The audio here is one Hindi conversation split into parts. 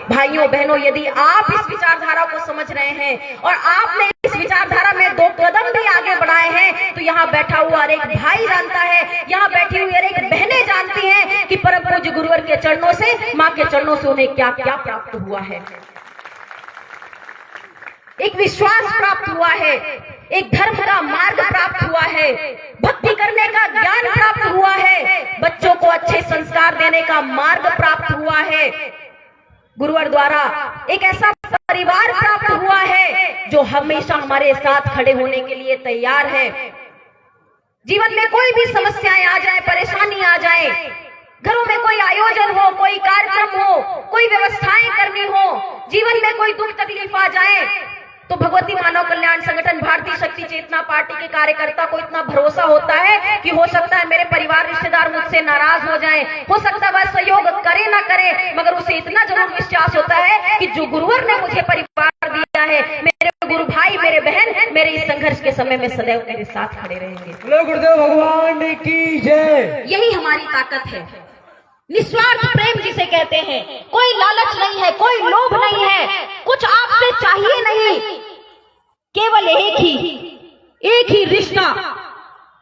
भाइयों बहनों, यदि आप इस विचारधारा को समझ रहे हैं और आपने इस विचारधारा में 2 कदम भी आगे बढ़ाए हैं, तो यहाँ बैठा हुआ हर एक भाई जानता है, यहाँ बैठी हुई हर एक बहनें जानती हैं कि परम पूज्य गुरुवर के चरणों से, माँ के चरणों से उन्हें क्या क्या प्राप्त हुआ है। एक विश्वास प्राप्त हुआ है, एक धर्म का मार्ग प्राप्त हुआ है, भक्ति करने का ज्ञान प्राप्त हुआ है, बच्चों को अच्छे संस्कार देने का मार्ग प्राप्त हुआ है। गुरुवर द्वारा एक ऐसा परिवार प्राप्त हुआ है जो हमेशा हमारे साथ खड़े होने के लिए तैयार है। जीवन में कोई भी समस्याएं आ जाए, परेशानी आ जाए, घरों में कोई आयोजन हो, कोई कार्यक्रम हो, कोई व्यवस्थाएं करनी हो, जीवन में कोई दुख तकलीफ आ जाए, तो भगवती मानव कल्याण संगठन भारतीय शक्ति चेतना पार्टी के कार्यकर्ता को इतना भरोसा होता है कि हो सकता है मेरे परिवार रिश्तेदार मुझसे नाराज हो जाएं, हो सकता है वह सहयोग करे ना करे, मगर उसे इतना जरूर विश्वास होता है कि जो गुरुवर ने मुझे परिवार दिया है, मेरे गुरु भाई, मेरे बहन, मेरे इस संघर्ष के समय में सदैव मेरे साथ खड़े रहेंगे। बोलो गुरुदेव भगवान की जय। यही हमारी ताकत है, निस्वार्थ प्रेम जिसे कहते हैं। कोई लालच नहीं है, कोई लोभ नहीं है, कुछ आपसे चाहिए नहीं, केवल एक ही रिश्ता,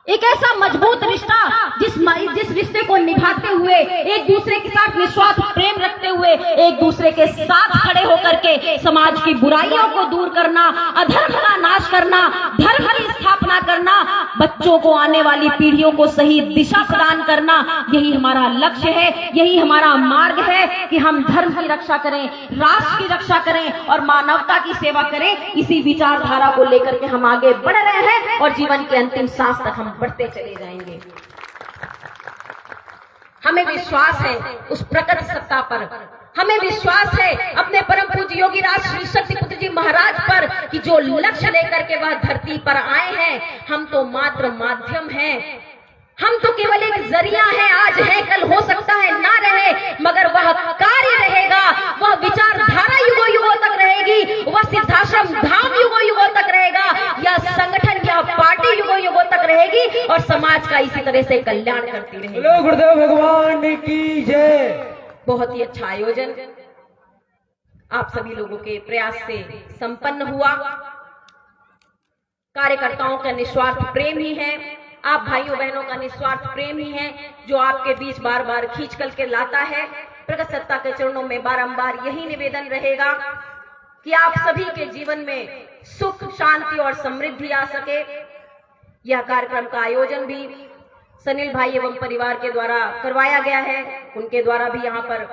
एक ऐसा मजबूत रिश्ता जिस रिश्ते को निभाते हुए, एक दूसरे के साथ निस्वार्थ प्रेम रखते हुए, एक दूसरे के साथ खड़े होकर के समाज की बुराइयों को दूर करना, अधर्म का नाश करना, धर्म की स्थापना करना, बच्चों को, आने वाली पीढ़ियों को सही दिशा प्रदान करना, यही हमारा लक्ष्य है, यही हमारा मार्ग है कि हम धर्म की रक्षा करें, राष्ट्र की रक्षा करें और मानवता की सेवा करें। इसी विचारधारा को लेकर के हम आगे बढ़ रहे हैं और जीवन के अंतिम सांस तक हम बढ़ते चले जाएंगे। हमें विश्वास है उस प्रकट सत्ता पर, हमें विश्वास है अपने परम पूज्य योगी राज श्री शक्तिपुत्र जी महाराज पर कि जो लक्ष्य लेकर के वह धरती पर आए हैं, हम तो मात्र माध्यम हैं, हम तो केवल एक जरिया है। आज है, कल हो सकता है ना रहे, मगर वह कार्य रहेगा, वह विचारधारा युगों युगों तक रहेगी, वह सिद्धाश्रम धाम युगों युगों तक रहेगा, यह संगठन, यह पार्टी युगों युगों तक रहेगी और समाज का इसी तरह से कल्याण करती रहेगी। बोलो गुरुदेव भगवान की जय। बहुत ही अच्छा आयोजन आप सभी लोगों के प्रयास से संपन्न हुआ। कार्यकर्ताओं का निस्वार्थ प्रेम ही है, आप भाइयों बहनों का निस्वार्थ प्रेम ही है जो आपके बीच बार बार खींच करके लाता है। प्रगत सत्ता के चरणों में बारंबार यही निवेदन रहेगा कि आप सभी के जीवन में सुख, शांति और समृद्धि आ सके। यह कार्यक्रम का आयोजन भी सनील भाई एवं परिवार के द्वारा करवाया गया है, उनके द्वारा भी यहाँ पर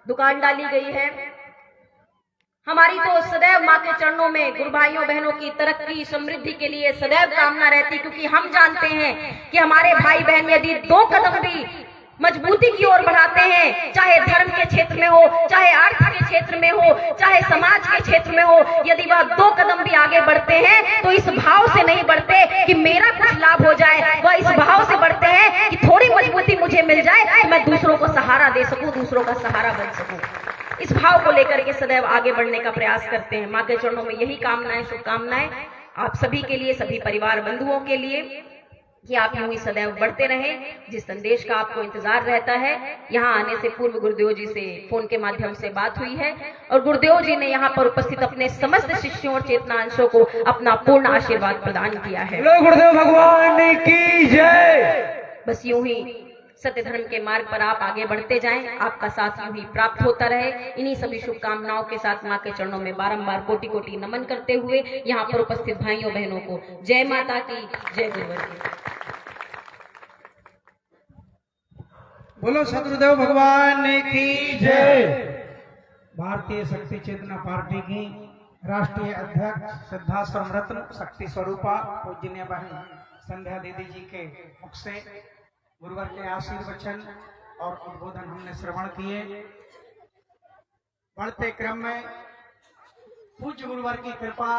दुकान डाली गई है। हमारी तो सदैव माँ के चरणों में गुरु भाइयों बहनों की तरक्की, समृद्धि के लिए सदैव कामना रहती, क्योंकि हम जानते हैं कि हमारे भाई बहन यदि 2 कदम भी मजबूती की ओर बढ़ाते हैं, चाहे धर्म के क्षेत्र में हो, चाहे अर्थ के क्षेत्र में हो, चाहे समाज के क्षेत्र में हो, यदि वह 2 कदम भी आगे बढ़ते हैं तो इस भाव से नहीं बढ़ते कि मेरा कुछ लाभ हो जाए, वह इस भाव से बढ़ते हैं कि थोड़ी मजबूती मुझे मिल जाए, मैं दूसरों को सहारा दे सकूं, दूसरों का सहारा बन सकूं। इस भाव को लेकर के सदैव आगे बढ़ने का प्रयास करते हैं। माँ के चरणों में यही कामनाएं, शुभकामनाएं आप सभी के लिए, सभी परिवार बंधुओं के लिए, कि आप यूं ही सदैव बढ़ते रहें। जिस संदेश का आपको इंतजार रहता है, यहाँ आने से पूर्व गुरुदेव जी से फोन के माध्यम से बात हुई है और गुरुदेव जी ने यहाँ पर उपस्थित अपने समस्त शिष्यों और चेतना अंशों को अपना पूर्ण आशीर्वाद प्रदान किया है। गुरुदेव भगवान की जय। बस यूं ही सत्य धर्म के मार्ग पर आप आगे बढ़ते जाएं, आपका साथ यूं ही प्राप्त होता रहे। इन्हीं सभी शुभकामनाओं के साथ माँ के चरणों में बारंबार कोटि कोटि नमन करते हुए यहाँ पर उपस्थित भाइयों बहनों को जय माता की, जय गुरुवर की। बोलो सदगुरुदेव भगवान की जय। भारतीय शक्ति चेतना पार्टी की राष्ट्रीय अध्यक्ष सिद्धाश्रम रत्न शक्ति स्वरूपा पूजनीय बहन संध्या दीदी जी के मुख से गुरुवर के आशीर्वचन और उद्बोधन हमने श्रवण किए। बढ़ते क्रम में पूज्य गुरुवर की कृपा